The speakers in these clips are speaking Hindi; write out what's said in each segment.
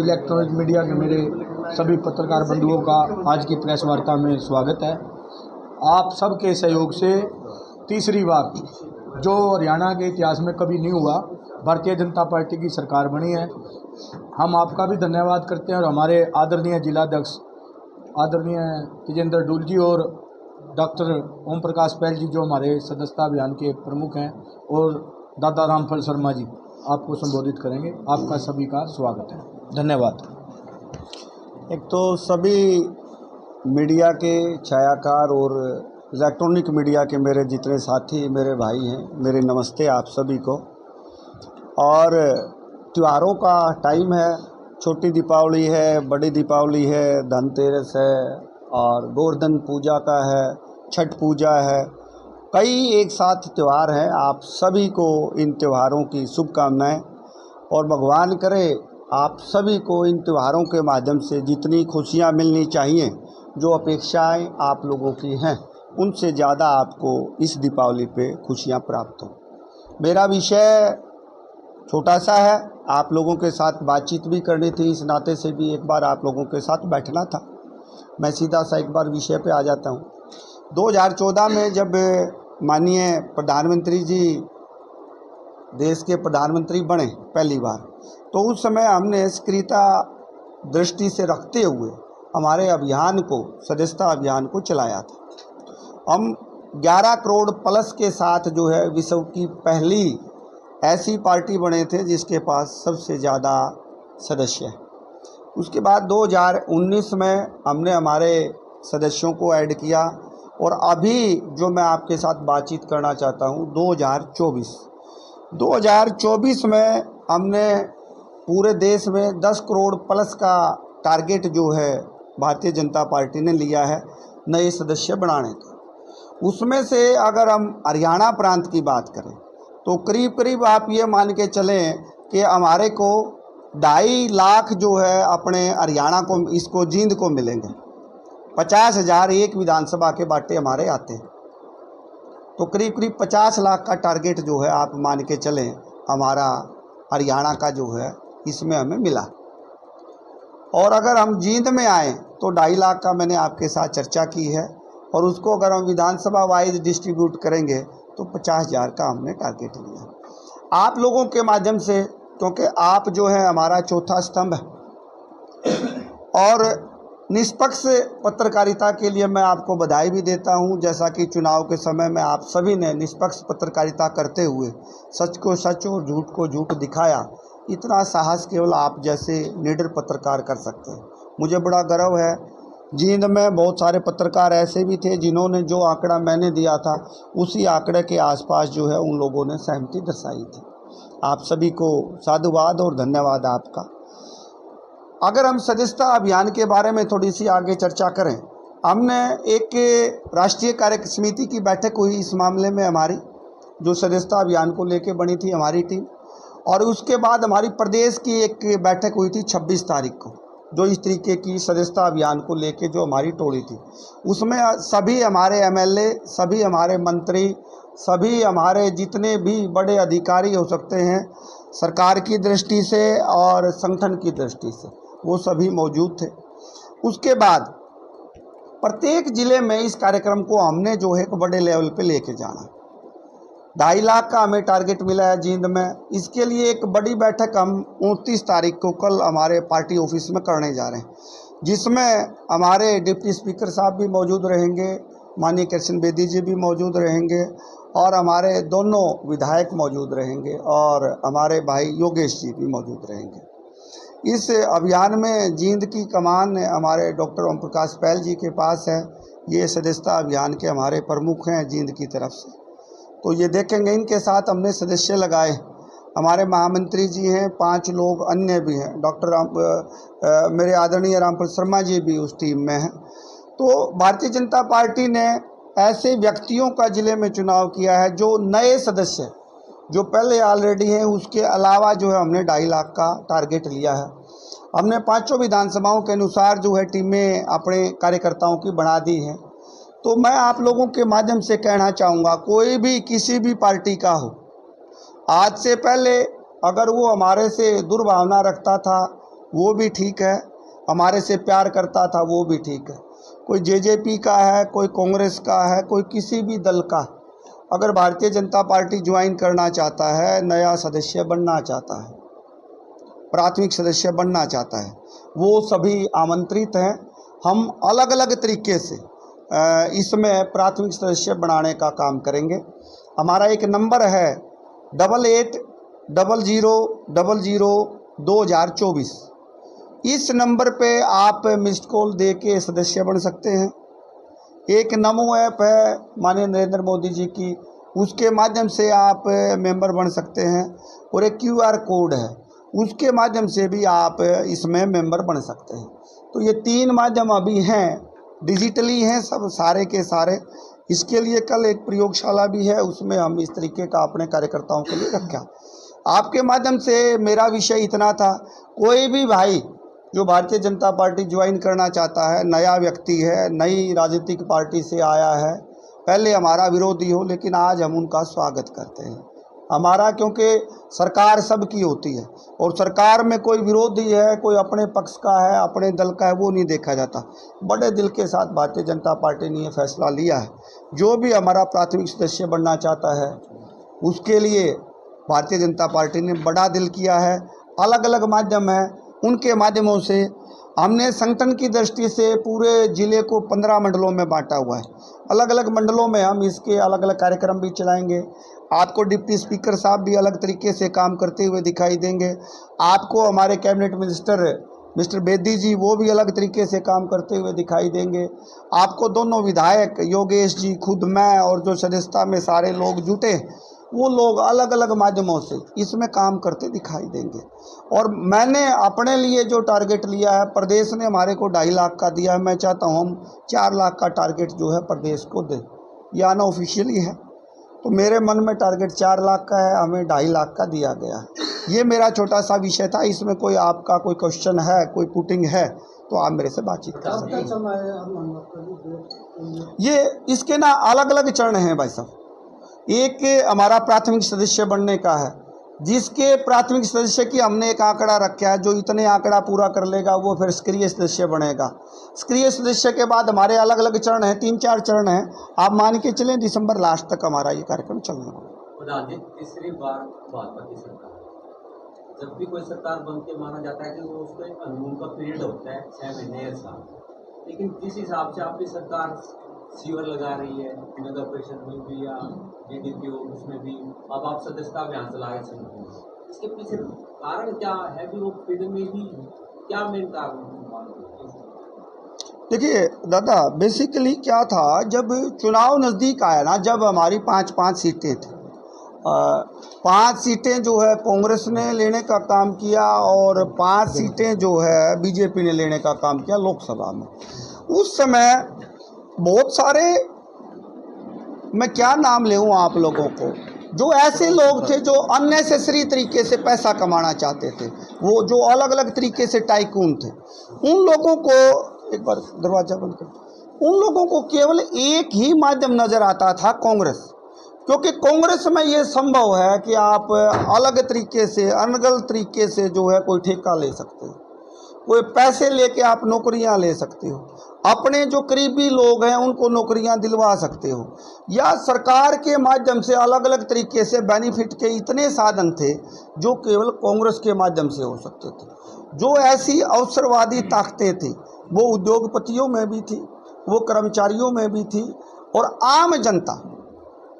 इलेक्ट्रॉनिक मीडिया के मेरे सभी पत्रकार बंधुओं का आज की प्रेस वार्ता में स्वागत है। आप सबके सहयोग से तीसरी बार, जो हरियाणा के इतिहास में कभी नहीं हुआ, भारतीय जनता पार्टी की सरकार बनी है। हम आपका भी धन्यवाद करते हैं और हमारे आदरणीय जिलाध्यक्ष आदरणीय तेजेंद्र डूल जी और डॉक्टर ओम प्रकाश पहल जी, जो हमारे सदस्यता अभियान के प्रमुख हैं, और दादा रामफल शर्मा जी आपको संबोधित करेंगे। आपका सभी का स्वागत है। धन्यवाद। एक तो सभी मीडिया के छायाकार और इलेक्ट्रॉनिक मीडिया के मेरे जितने साथी मेरे भाई हैं, मेरे नमस्ते आप सभी को। और त्योहारों का टाइम है, छोटी दीपावली है, बड़ी दीपावली है, धनतेरस है और गोवर्धन पूजा का है, छठ पूजा है, कई एक साथ त्यौहार हैं। आप सभी को इन त्योहारों की शुभकामनाएं और भगवान करे आप सभी को इन त्योहारों के माध्यम से जितनी खुशियां मिलनी चाहिए, जो अपेक्षाएं आप लोगों की हैं, उनसे ज़्यादा आपको इस दीपावली पे खुशियां प्राप्त हो। मेरा विषय छोटा सा है, आप लोगों के साथ बातचीत भी करनी थी, इस नाते से भी एक बार आप लोगों के साथ बैठना था। मैं सीधा सा एक बार विषय पे आ जाता हूँ। 2014 में जब माननीय प्रधानमंत्री जी देश के प्रधानमंत्री बने पहली बार, तो उस समय हमने सक्रियता दृष्टि से रखते हुए हमारे अभियान को, सदस्यता अभियान को चलाया था। हम 11 करोड़ प्लस के साथ जो है विश्व की पहली ऐसी पार्टी बने थे जिसके पास सबसे ज़्यादा सदस्य हैं। उसके बाद 2019 में हमने हमारे सदस्यों को ऐड किया और अभी जो मैं आपके साथ बातचीत करना चाहता हूँ 2024 में हमने पूरे देश में 10 करोड़ प्लस का टारगेट जो है भारतीय जनता पार्टी ने लिया है नए सदस्य बनाने का। उसमें से अगर हम हरियाणा प्रांत की बात करें तो करीब करीब आप ये मान के चलें कि हमारे को 2.5 लाख जो है अपने हरियाणा को, इसको जींद को मिलेंगे। 50,000 एक विधानसभा के बाटे हमारे आते हैं, तो करीब करीब 50 लाख का टारगेट जो है आप मान के चलें हमारा हरियाणा का जो है इसमें हमें मिला। और अगर हम जींद में आए तो 2.5 लाख का मैंने आपके साथ चर्चा की है, और उसको अगर हम विधानसभा वाइज डिस्ट्रीब्यूट करेंगे तो 50,000 का हमने टारगेट लिया। आप लोगों के माध्यम से, क्योंकि आप जो है हमारा चौथा स्तंभ है, और निष्पक्ष पत्रकारिता के लिए मैं आपको बधाई भी देता हूं। जैसा कि चुनाव के समय में आप सभी ने निष्पक्ष पत्रकारिता करते हुए सच को सच और झूठ को झूठ दिखाया, इतना साहस केवल आप जैसे निडर पत्रकार कर सकते हैं। मुझे बड़ा गर्व है। जींद में बहुत सारे पत्रकार ऐसे भी थे जिन्होंने जो आंकड़ा मैंने दिया था उसी आंकड़े के आसपास जो है उन लोगों ने सहमति दर्शाई थी। आप सभी को साधुवाद और धन्यवाद आपका। अगर हम सदस्यता अभियान के बारे में थोड़ी सी आगे चर्चा करें, हमने एक राष्ट्रीय कार्य समिति की बैठक हुई इस मामले में हमारी, जो सदस्यता अभियान को लेके बनी थी हमारी टीम, और उसके बाद हमारी प्रदेश की एक बैठक हुई थी 26 तारीख को, जो इस तरीके की सदस्यता अभियान को लेके जो हमारी टोली थी, उसमें सभी हमारे एमएलए, सभी हमारे मंत्री, सभी हमारे जितने भी बड़े अधिकारी हो सकते हैं सरकार की दृष्टि से और संगठन की दृष्टि से, वो सभी मौजूद थे। उसके बाद प्रत्येक ज़िले में इस कार्यक्रम को हमने जो है एक बड़े लेवल पे लेके जाना। 2.5 लाख का हमें टारगेट मिला है जींद में। इसके लिए एक बड़ी बैठक हम 29 तारीख को कल हमारे पार्टी ऑफिस में करने जा रहे हैं, जिसमें हमारे डिप्टी स्पीकर साहब भी मौजूद रहेंगे, माननीय कृष्ण बेदी जी भी मौजूद रहेंगे, और हमारे दोनों विधायक मौजूद रहेंगे, और हमारे भाई योगेश जी भी मौजूद रहेंगे। इस अभियान में जींद की कमान हमारे डॉक्टर ओम प्रकाश पहल जी के पास है। ये सदस्यता अभियान के हमारे प्रमुख हैं जींद की तरफ से। तो ये देखेंगे, इनके साथ हमने सदस्य लगाए। हमारे महामंत्री जी हैं, 5 लोग अन्य भी हैं। मेरे आदरणीय रामफल शर्मा जी भी उस टीम में हैं। तो भारतीय जनता पार्टी ने ऐसे व्यक्तियों का ज़िले में चुनाव किया है जो नए सदस्य, जो पहले ऑलरेडी हैं, उसके अलावा जो है हमने 2.5 लाख का टारगेट लिया है। हमने 5 विधानसभाओं के अनुसार जो है टीमें अपने कार्यकर्ताओं की बना दी हैं। तो मैं आप लोगों के माध्यम से कहना चाहूँगा, कोई भी किसी भी पार्टी का हो, आज से पहले अगर वो हमारे से दुर्भावना रखता था, वो भी ठीक है, हमारे से प्यार करता था वो भी ठीक है। कोई जेजेपी का है, कोई कांग्रेस का है, कोई किसी भी दल का अगर भारतीय जनता पार्टी ज्वाइन करना चाहता है, नया सदस्य बनना चाहता है, प्राथमिक सदस्य बनना चाहता है, वो सभी आमंत्रित हैं। हम अलग अलग तरीके से इसमें प्राथमिक सदस्य बनाने का काम करेंगे। हमारा एक नंबर है 8800002024। इस नंबर पे आप मिस्ड कॉल दे के सदस्य बन सकते हैं। एक नमो ऐप है माननीय नरेंद्र मोदी जी की, उसके माध्यम से आप मेंबर बन सकते हैं। और एक QR कोड है, उसके माध्यम से भी आप इसमें मेंबर बन सकते हैं। तो ये 3 माध्यम अभी हैं, डिजिटली हैं सब सारे के सारे। इसके लिए कल एक प्रयोगशाला भी है, उसमें हम इस तरीके का अपने कार्यकर्ताओं के लिए रखा। आपके माध्यम से मेरा विषय इतना था, कोई भी भाई जो भारतीय जनता पार्टी ज्वाइन करना चाहता है, नया व्यक्ति है, नई राजनीतिक पार्टी से आया है, पहले हमारा विरोधी हो लेकिन आज हम उनका स्वागत करते हैं। हमारा क्योंकि सरकार सबकी होती है और सरकार में कोई विरोधी है, कोई अपने पक्ष का है, अपने दल का है, वो नहीं देखा जाता। बड़े दिल के साथ भारतीय जनता पार्टी ने ये फैसला लिया है, जो भी हमारा प्राथमिक सदस्य बनना चाहता है उसके लिए भारतीय जनता पार्टी ने बड़ा दिल किया है। अलग अलग माध्यम हैं, उनके माध्यमों से हमने संगठन की दृष्टि से पूरे ज़िले को 15 मंडलों में बांटा हुआ है। अलग अलग मंडलों में हम इसके अलग अलग कार्यक्रम भी चलाएंगे। आपको डिप्टी स्पीकर साहब भी अलग तरीके से काम करते हुए दिखाई देंगे। आपको हमारे कैबिनेट मिनिस्टर मिस्टर बेदी जी वो भी अलग तरीके से काम करते हुए दिखाई देंगे। आपको दोनों विधायक योगेश जी, खुद मैं और जो सदस्यता में सारे लोग जुटे, वो लोग अलग अलग माध्यमों से इसमें काम करते दिखाई देंगे। और मैंने अपने लिए जो टारगेट लिया है, प्रदेश ने हमारे को 2.5 लाख का दिया है, मैं चाहता हूँ हम 4 लाख का टारगेट जो है प्रदेश को दें। यह अनऑफिशियली है, तो मेरे मन में टारगेट 4 लाख का है, हमें 2.5 लाख का दिया गया है। ये मेरा छोटा सा विषय था। इसमें कोई आपका कोई क्वेश्चन है, कोई पुटिंग है तो आप मेरे से बातचीत कर सकते हैं। ये इसके ना अलग अलग चरण हैं भाई साहब। एक हमारा प्राथमिक सदस्य बनने का है, जिसके प्राथमिक सदस्य की हमने एक आंकड़ा रखा है, जो इतने आंकड़ा पूरा कर लेगा वो फिर सक्रिय सदस्य बनेगा। सक्रिय सदस्य के बाद हमारे अलग अलग चरण हैं, 3-4 चरण हैं। आप मान के चलें दिसंबर लास्ट तक हमारा ये कार्यक्रम चलने वाला। तीसरी बार भाजपा की सरकार, जब भी कोई सरकार बनती है माना जाता है कि वो उसका एक अनुमान का पीरियड होता है 6 महीने या साल, लेकिन जिस हिसाब से आपकी सरकार सीवर लगा रही है, नगर परिषद में भी या DDPO उसमें भी, अब आप सदस्यता अभियान चला रहे हैं, इसके पीछे कारण क्या है कि वो पीरियड में भी क्या मेन कारण? देखिए दादा, बेसिकली क्या था, जब चुनाव नज़दीक आया ना, जब हमारी 5-5 सीटें थी, 5 सीटें जो है कांग्रेस ने लेने का काम किया और 5 सीटें जो है बीजेपी ने लेने का काम किया लोकसभा में। उस समय बहुत सारे, मैं क्या नाम लेऊं आप लोगों को, जो ऐसे लोग थे जो अननेसेसरी तरीके से पैसा कमाना चाहते थे, वो जो अलग अलग तरीके से टाइकून थे, उन लोगों को, एक बार दरवाजा बंद कर, उन लोगों को केवल एक ही माध्यम नज़र आता था, कांग्रेस। क्योंकि कांग्रेस में ये संभव है कि आप अलग तरीके से, अनगल तरीके से जो है कोई ठेका ले सकते हो, कोई पैसे लेके आप नौकरियां ले सकते हो, अपने जो करीबी लोग हैं उनको नौकरियां दिलवा सकते हो, या सरकार के माध्यम से अलग अलग तरीके से बेनिफिट के इतने साधन थे जो केवल कांग्रेस के माध्यम से हो सकते थे। जो ऐसी अवसरवादी ताकतें थी वो उद्योगपतियों में भी थी, वो कर्मचारियों में भी थी, और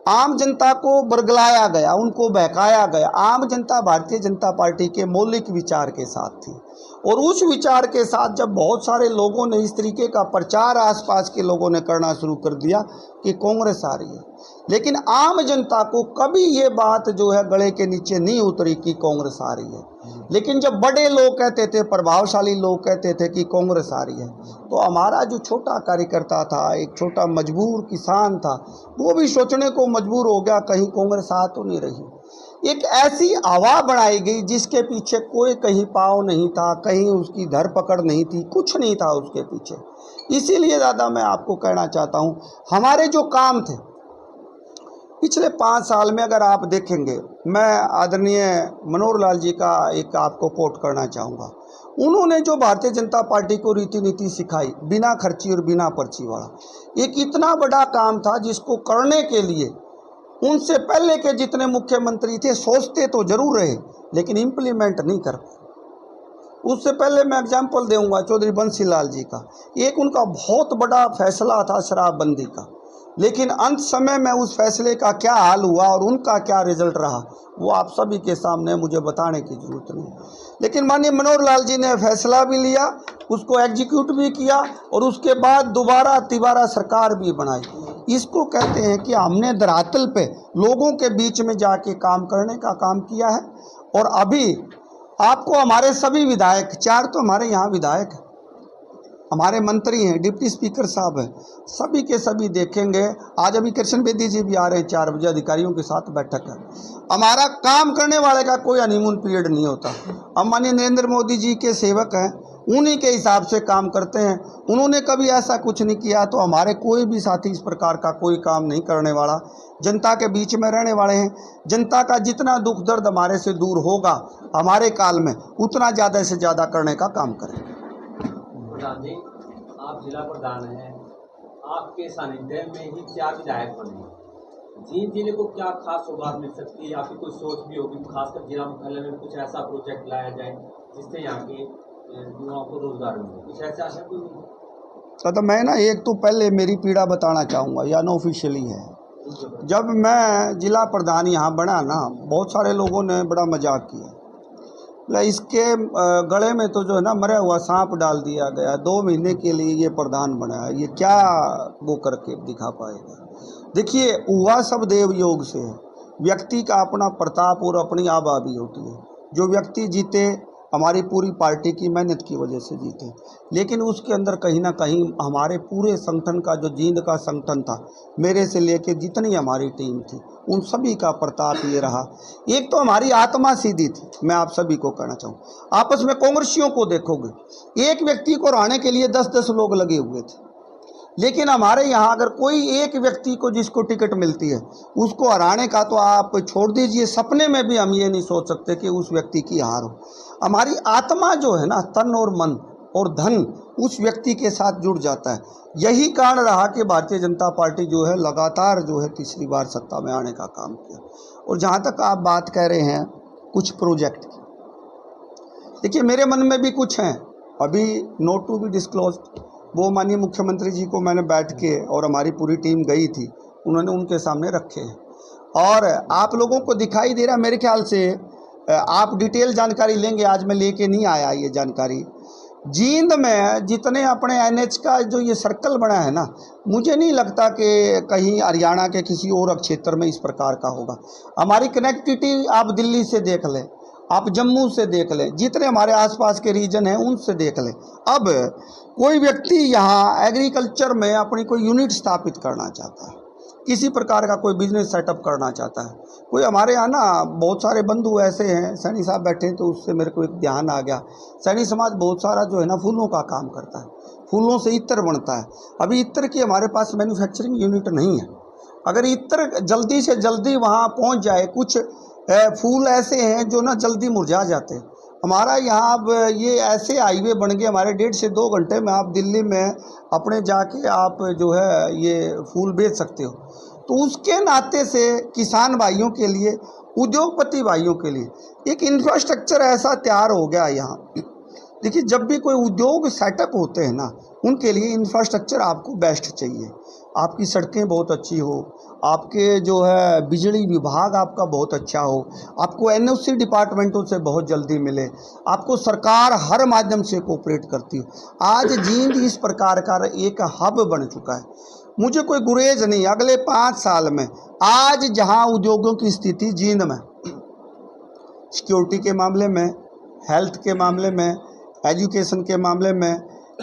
आम जनता को बरगलाया गया, उनको बहकाया गया। आम जनता भारतीय जनता पार्टी के मौलिक विचार के साथ थी, और उस विचार के साथ जब बहुत सारे लोगों ने इस तरीके का प्रचार आसपास के लोगों ने करना शुरू कर दिया कि कांग्रेस आ रही है, लेकिन आम जनता को कभी ये बात जो है गले के नीचे नहीं उतरी कि कांग्रेस आ रही है। लेकिन जब बड़े लोग कहते थे, प्रभावशाली लोग कहते थे कि कांग्रेस आ रही है, तो हमारा जो छोटा कार्यकर्ता था, एक छोटा मजबूर किसान था, वो भी सोचने को मजबूर हो गया कहीं कांग्रेस आ तो नहीं रही। एक ऐसी हवा बनाई गई जिसके पीछे कोई कहीं पाँव नहीं था, कहीं उसकी धरपकड़ नहीं थी, कुछ नहीं था उसके पीछे। इसीलिए दादा मैं आपको कहना चाहता हूँ, हमारे जो काम थे पिछले 5 साल में अगर आप देखेंगे, मैं आदरणीय मनोहर लाल जी का एक आपको कोट करना चाहूँगा। उन्होंने जो भारतीय जनता पार्टी को रीति नीति सिखाई, बिना खर्ची और बिना पर्ची वाला, एक इतना बड़ा काम था जिसको करने के लिए उनसे पहले के जितने मुख्यमंत्री थे सोचते तो जरूर रहे लेकिन इम्प्लीमेंट नहीं कर पाए। उससे पहले मैं एग्जाम्पल दूंगा चौधरी बंसीलाल जी का। एक उनका बहुत बड़ा फैसला था शराबबंदी का, लेकिन अंत समय में उस फैसले का क्या हाल हुआ और उनका क्या रिजल्ट रहा वो आप सभी के सामने मुझे बताने की जरूरत नहीं। लेकिन माननीय मनोहर लाल जी ने फैसला भी लिया, उसको एग्जीक्यूट भी किया और उसके बाद दोबारा तिबारा सरकार भी बनाई। इसको कहते हैं कि हमने धरातल पे लोगों के बीच में जाके काम करने का काम किया है। और अभी आपको हमारे सभी विधायक, 4 तो हमारे यहाँ विधायक हैं, हमारे मंत्री हैं, डिप्टी स्पीकर साहब हैं, सभी के सभी देखेंगे। आज अभी कृष्ण बेदी जी भी आ रहे हैं 4 बजे, अधिकारियों के साथ बैठक है। हमारा काम करने वाले का कोई हनीमून पीरियड नहीं होता। हम माननीय नरेंद्र मोदी जी के सेवक हैं, उन्हीं के हिसाब से काम करते हैं। उन्होंने कभी ऐसा कुछ नहीं किया तो हमारे कोई भी साथी इस प्रकार का कोई काम नहीं करने वाला। जनता के बीच में रहने वाले हैं। जनता का जितना दुख दर्द हमारे से दूर होगा हमारे काल में, उतना ज़्यादा से ज़्यादा करने का काम करें। प्रधान जी, आप जिला प्रधान हैं, आपके सानिध्य में ही 4 विधायक बने हैं। जींद जिले को क्या खास सौगात मिल सकती है? आपकी कोई सोच भी होगी, खासकर जिला मुख्यालय में कुछ ऐसा प्रोजेक्ट लाया जाए जिससे यहाँ के युवाओं को रोजगार मिले, कुछ ऐसा आशा कोई नहीं? तो मैं ना एक तो पहले मेरी पीड़ा बताना चाहूँगा, या अनऑफिशियली है। जब मैं जिला प्रधान यहाँ बना ना, बहुत सारे लोगों ने बड़ा मजाक किया, इसके गले में तो जो है ना मरा हुआ सांप डाल दिया गया, 2 महीने के लिए ये प्रधान बनाया, ये क्या वो करके दिखा पाएगा। देखिए, हुआ सब देव योग से है। व्यक्ति का अपना प्रताप और अपनी आबा भी होती है। जो व्यक्ति जीते हमारी पूरी पार्टी की मेहनत की वजह से जीते, लेकिन उसके अंदर कहीं ना कहीं हमारे पूरे संगठन का जो जींद का संगठन था, मेरे से लेके जितनी हमारी टीम थी, उन सभी का प्रताप ये रहा। एक तो हमारी आत्मा सीधी थी, मैं आप सभी को कहना चाहूँ। आपस में कांग्रेसियों को देखोगे, एक व्यक्ति को हराने के लिए 10-10 लोग लगे हुए थे। लेकिन हमारे यहाँ अगर कोई एक व्यक्ति को जिसको टिकट मिलती है उसको हराने का तो आप छोड़ दीजिए, सपने में भी हम ये नहीं सोच सकते कि उस व्यक्ति की हार हो। हमारी आत्मा जो है ना, तन और मन और धन उस व्यक्ति के साथ जुड़ जाता है। यही कारण रहा कि भारतीय जनता पार्टी जो है लगातार जो है तीसरी बार सत्ता में आने का काम किया। और जहाँ तक आप बात कह रहे हैं कुछ प्रोजेक्ट की, देखिए मेरे मन में भी कुछ हैं, अभी नोट टू बी डिस्क्लोज्ड। वो माननीय मुख्यमंत्री जी को मैंने बैठ के, और हमारी पूरी टीम गई थी, उन्होंने उनके सामने रखे हैं। और आप लोगों को दिखाई दे रहा, मेरे ख्याल से आप डिटेल जानकारी लेंगे, आज मैं लेके नहीं आया ये जानकारी। जींद में जितने अपने NH का जो ये सर्कल बना है ना, मुझे नहीं लगता कि कहीं हरियाणा के किसी और क्षेत्र में इस प्रकार का होगा। हमारी कनेक्टिविटी आप दिल्ली से देख लें, आप जम्मू से देख लें, जितने हमारे आसपास के रीजन हैं उनसे देख लें। अब कोई व्यक्ति यहाँ एग्रीकल्चर में अपनी कोई यूनिट स्थापित करना चाहता है, किसी प्रकार का कोई बिजनेस सेटअप करना चाहता है, कोई हमारे यहाँ ना बहुत सारे बंधु ऐसे हैं, सैनी साहब बैठे हैं तो उससे मेरे को एक ध्यान आ गया। सैनी समाज बहुत सारा जो है ना फूलों का काम करता है, फूलों से इत्र बनता है। अभी इत्र की हमारे पास मैन्युफैक्चरिंग यूनिट नहीं है। अगर इत्र जल्दी से जल्दी वहाँ पहुँच जाए, कुछ फूल ऐसे हैं जो ना जल्दी मुरझा जाते हैं। हमारा यहाँ अब ये ऐसे हाईवे बन गए हमारे, 1.5 से 2 घंटे में आप दिल्ली में अपने जाके आप जो है ये फूल बेच सकते हो। तो उसके नाते से किसान भाइयों के लिए, उद्योगपति भाइयों के लिए एक इंफ्रास्ट्रक्चर ऐसा तैयार हो गया यहाँ। देखिए, जब भी कोई उद्योग सेटअप होते हैं ना, उनके लिए इंफ्रास्ट्रक्चर आपको बेस्ट चाहिए। आपकी सड़कें बहुत अच्छी हो, आपके जो है बिजली विभाग आपका बहुत अच्छा हो, आपको NOC डिपार्टमेंटों से बहुत जल्दी मिले, आपको सरकार हर माध्यम से कोऑपरेट करती हो। आज जींद इस प्रकार का एक हब बन चुका है। मुझे कोई गुरेज नहीं, अगले 5 साल में आज जहां उद्योगों की स्थिति जींद में, सिक्योरिटी के मामले में, हेल्थ के मामले में, एजुकेशन के मामले में,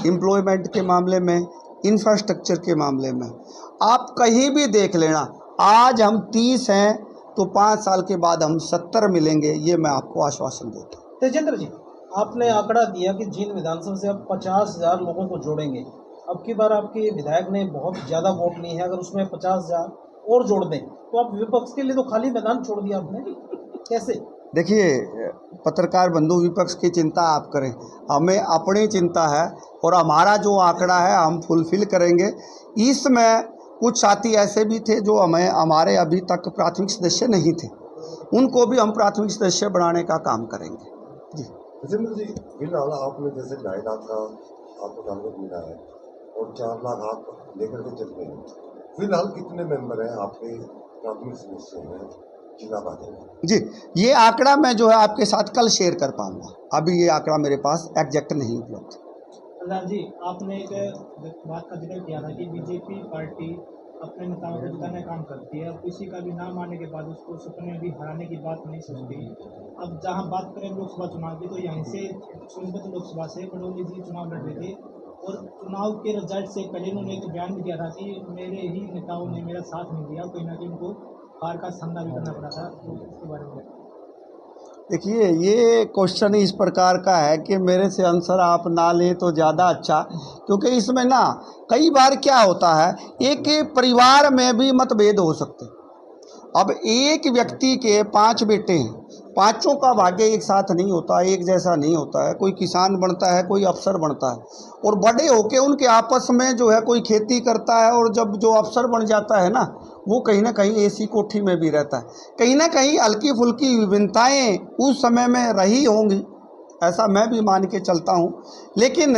एम्प्लॉयमेंट के मामले में, इंफ्रास्ट्रक्चर के मामले में, आप कहीं भी देख लेना। आज हम 30 हैं तो 5 साल के बाद हम 70 मिलेंगे, ये मैं आपको आश्वासन देता हूँ। तेजेंद्र जी, आपने आंकड़ा दिया कि जींद विधानसभा से आप 50,000 लोगों को जोड़ेंगे। अब की बार आपके विधायक ने बहुत ज़्यादा वोट लिए हैं, अगर उसमें 50,000 और जोड़ दें तो आप विपक्ष के लिए तो खाली मैदान छोड़ दिया आपने, कैसे? देखिए, पत्रकार बंधु विपक्ष की चिंता आप करें, हमें अपनी चिंता है और हमारा जो आंकड़ा है हम फुलफिल करेंगे। इसमें कुछ साथी ऐसे भी थे जो हमारे अभी तक प्राथमिक सदस्य नहीं थे, उनको भी हम प्राथमिक सदस्य बनाने का काम करेंगे। जी जितेंद्र जी, फिलहाल आपने जैसे 2.5 लाख का आपको टारगेट मिला है और 4 लाख आप लेकर के चल रहे हैं, फिलहाल कितने मेंबर हैं आपके प्राथमिक सदस्य हैं जिला पार्टी में? जी, ये आंकड़ा मैं जो है आपके साथ कल शेयर कर पाऊंगा, अभी ये आंकड़ा मेरे पास एग्जैक्ट नहीं उपलब्ध। प्रधान जी, आपने एक बात का जिक्र किया था कि बीजेपी पार्टी अपने नेताओं को जिताने का काम करती है और किसी का भी नाम आने के बाद उसको सपने में भी हराने की बात नहीं सोचती। अब जहां बात करें लोकसभा चुनाव की, तो यहीं से सोनीपत लोकसभा से बडोली जी चुनाव लड़ रहे थे और चुनाव के रिजल्ट से पहले उन्होंने एक बयान भी दिया था कि मेरे ही नेताओं ने मेरा साथ नहीं दिया, कहीं ना कहीं उनको हार का सामना भी करना पड़ा था। तो इसके बारे में देखिए, ये क्वेश्चन इस प्रकार का है कि मेरे से आंसर आप ना लें तो ज़्यादा अच्छा, क्योंकि इसमें ना कई बार क्या होता है, एक परिवार में भी मतभेद हो सकते हैं। अब एक व्यक्ति के 5 बेटे हैं, पांचों का भाग्य एक साथ नहीं होता, एक जैसा नहीं होता है। कोई किसान बनता है, कोई अफसर बनता है और बड़े होके उनके आपस में जो है कोई खेती करता है और जब जो अफसर बन जाता है ना, वो कहीं ना कहीं एसी कोठी में भी रहता है। कहीं ना कहीं हल्की फुल्की विभिन्नताएं उस समय में रही होंगी, ऐसा मैं भी मान के चलता हूँ। लेकिन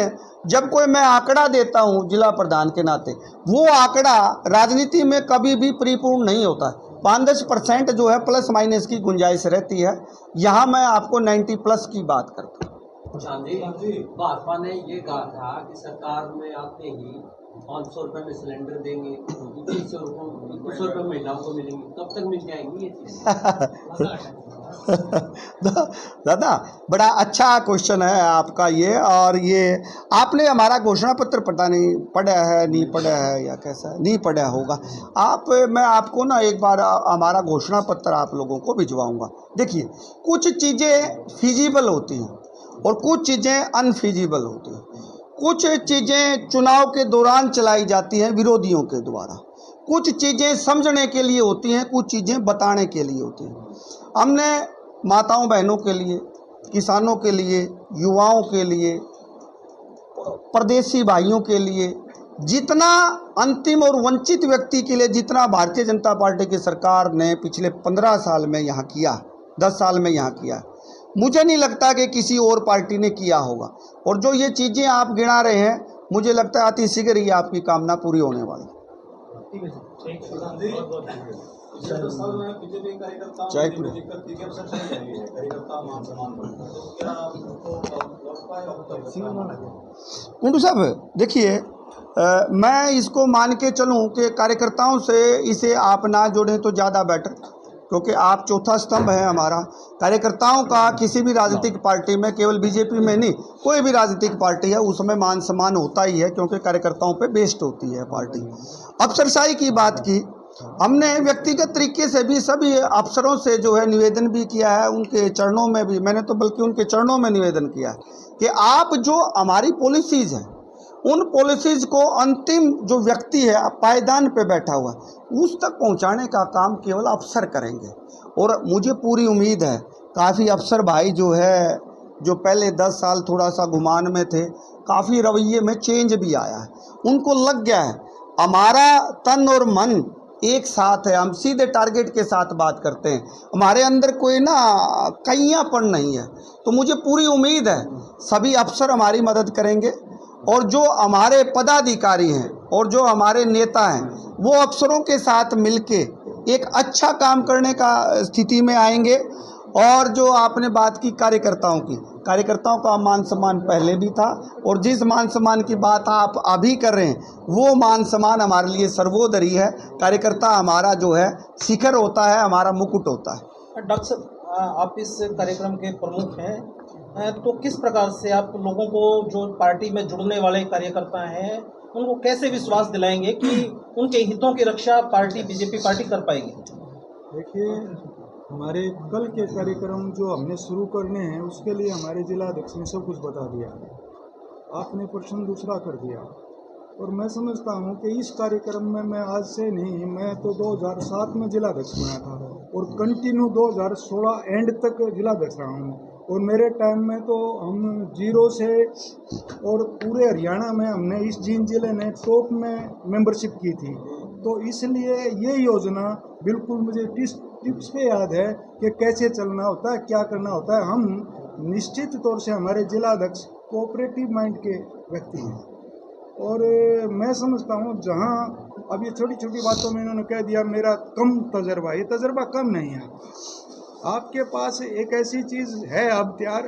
जब कोई मैं आंकड़ा देता हूँ जिला प्रधान के नाते, वो आंकड़ा राजनीति में कभी भी परिपूर्ण नहीं होता। 5-10% जो है प्लस माइनस की गुंजाइश रहती है। यहाँ मैं आपको 90+ की बात करता हूँ। जी, भाजपा ने ये कहा था कि सरकार में आते ही 500 रुपये में सिलेंडर देंगे, 2100 रुपये महिलाओं को मिलेंगे, कब तक मिल जाएंगी ये चीज़? दादा, बड़ा अच्छा क्वेश्चन है आपका ये। और ये आपने हमारा घोषणा पत्र पता नहीं पढ़ा है, नहीं पढ़ा है या कैसा नहीं पढ़ा होगा आप। मैं आपको ना एक बार हमारा घोषणा पत्र आप लोगों को भिजवाऊंगा। देखिए, कुछ चीज़ें फिजिबल होती हैं और कुछ चीज़ें अनफिजिबल होती हैं। कुछ चीज़ें चुनाव के दौरान चलाई जाती हैं विरोधियों के द्वारा, कुछ चीज़ें समझने के लिए होती हैं, कुछ चीज़ें बताने के लिए होती हैं। हमने माताओं बहनों के लिए, किसानों के लिए, युवाओं के लिए, परदेसी भाइयों के लिए, जितना अंतिम और वंचित व्यक्ति के लिए जितना भारतीय जनता पार्टी की सरकार ने पिछले 15 साल में यहाँ किया, 10 साल में यहाँ किया, मुझे नहीं लगता कि किसी और पार्टी ने किया होगा। और जो ये चीज़ें आप गिना रहे हैं, मुझे लगता है अति शीघ्र ही आपकी कामना पूरी होने वाली। कुंडू साहब, देखिए, मैं इसको मान के चलूं कि कार्यकर्ताओं से इसे आप ना जोड़ें तो ज़्यादा बेटर, क्योंकि आप चौथा स्तंभ है हमारा। कार्यकर्ताओं का किसी भी राजनीतिक पार्टी में, केवल बीजेपी में नहीं, कोई भी राजनीतिक पार्टी है उसमें मान सम्मान होता ही है, क्योंकि कार्यकर्ताओं पे बेस्ड होती है पार्टी। अफसरशाही की बात की, हमने व्यक्तिगत तरीके से भी सभी अफसरों से जो है निवेदन भी किया है, उनके चरणों में भी, मैंने तो बल्कि उनके चरणों में निवेदन किया है कि आप जो हमारी पॉलिसीज़ हैं, उन पॉलिसीज़ को अंतिम जो व्यक्ति है पायदान पे बैठा हुआ उस तक पहुंचाने का काम केवल अफसर करेंगे। और मुझे पूरी उम्मीद है, काफ़ी अफसर भाई जो है, जो पहले 10 साल थोड़ा सा गुमान में थे, काफ़ी रवैये में चेंज भी आया है, उनको लग गया है हमारा तन और मन एक साथ है, हम सीधे टारगेट के साथ बात करते हैं, हमारे अंदर कोई ना कैयापन नहीं है। तो मुझे पूरी उम्मीद है सभी अफसर हमारी मदद करेंगे और जो हमारे पदाधिकारी हैं और जो हमारे नेता हैं वो अफसरों के साथ मिलके एक अच्छा काम करने का स्थिति में आएंगे। और जो आपने बात की कार्यकर्ताओं की, कार्यकर्ताओं का मान सम्मान पहले भी था और जिस मान सम्मान की बात आप अभी कर रहे हैं वो मान सम्मान हमारे लिए सर्वोदरी है। कार्यकर्ता हमारा जो है शिखर होता है, हमारा मुकुट होता है। डॉक्टर साहब, आप इस कार्यक्रम के प्रमुख हैं, तो किस प्रकार से आप लोगों को, जो पार्टी में जुड़ने वाले कार्यकर्ता हैं, उनको कैसे विश्वास दिलाएंगे कि उनके हितों की रक्षा पार्टी, बीजेपी पार्टी कर पाएगी? देखिए, हमारे कल के कार्यक्रम जो हमने शुरू करने हैं उसके लिए हमारे जिला अध्यक्ष ने सब कुछ बता दिया। आपने प्रश्न दूसरा कर दिया और मैं समझता हूँ कि इस कार्यक्रम में मैं आज से नहीं, मैं तो 2007 में जिलाध्यक्ष बना था और कंटिन्यू 2016 एंड तक जिलाध्यक्ष रहा हूँ। और मेरे टाइम में तो हम जीरो से और पूरे हरियाणा में हमने इस जींद जिले ने टॉप में मेंबरशिप की थी। तो इसलिए ये योजना बिल्कुल मुझे टिप्स पे याद है कि कैसे चलना होता है, क्या करना होता है। हम निश्चित तौर से हमारे जिलाध्यक्ष कोऑपरेटिव माइंड के व्यक्ति हैं और मैं समझता हूँ जहाँ अब ये छोटी छोटी बातों में इन्होंने कह दिया मेरा कम तजर्बा, ये तजर्बा कम नहीं है। आपके पास एक ऐसी चीज़ है अब तैयार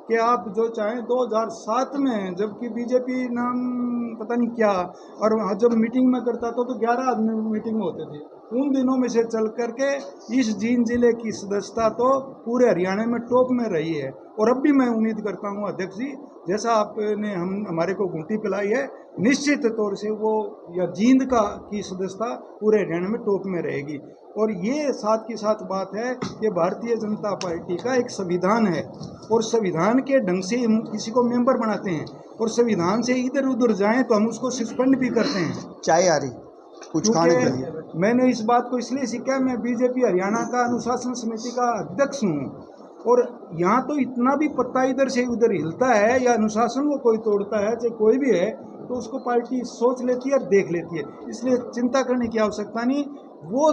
कि आप जो चाहें 2007 में, जबकि बीजेपी नाम पता नहीं क्या, और जब मीटिंग में करता था तो 11 आदमी मीटिंग में होते थे। उन दिनों में से चल करके इस जींद जिले की सदस्यता तो पूरे हरियाणा में टॉप में रही है। और अब भी मैं उम्मीद करता हूं अध्यक्ष जी, जैसा आपने हमारे को घूंटी पिलाई है, निश्चित तौर से वो या जींद की सदस्यता पूरे हरियाणा में टॉप में रहेगी। और ये साथ की साथ बात है कि भारतीय जनता पार्टी का एक संविधान है और संविधान के ढंग से हम किसी को मेंबर बनाते हैं और संविधान से इधर उधर जाएं तो हम उसको सस्पेंड भी करते हैं। चाय आ रही कुछ खाने के लिए। मैंने इस बात को इसलिए सीखा, मैं बीजेपी हरियाणा का अनुशासन समिति का अध्यक्ष हूँ और यहाँ तो इतना भी पत्ता इधर से उधर हिलता है या अनुशासन को कोई तोड़ता है, चाहे कोई भी है, तो उसको पार्टी सोच लेती है और देख लेती है। इसलिए चिंता करने की आवश्यकता नहीं। वो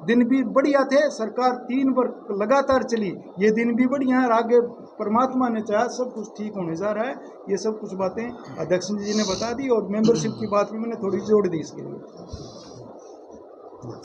दिन भी बढ़िया थे, सरकार 3 वर्ष लगातार चली, ये दिन भी बढ़िया है। आगे परमात्मा ने चाहा सब कुछ ठीक होने जा रहा है। ये सब कुछ बातें अध्यक्ष जी ने बता दी और मेंबरशिप की बात भी मैंने थोड़ी जोड़ दी इसके लिए।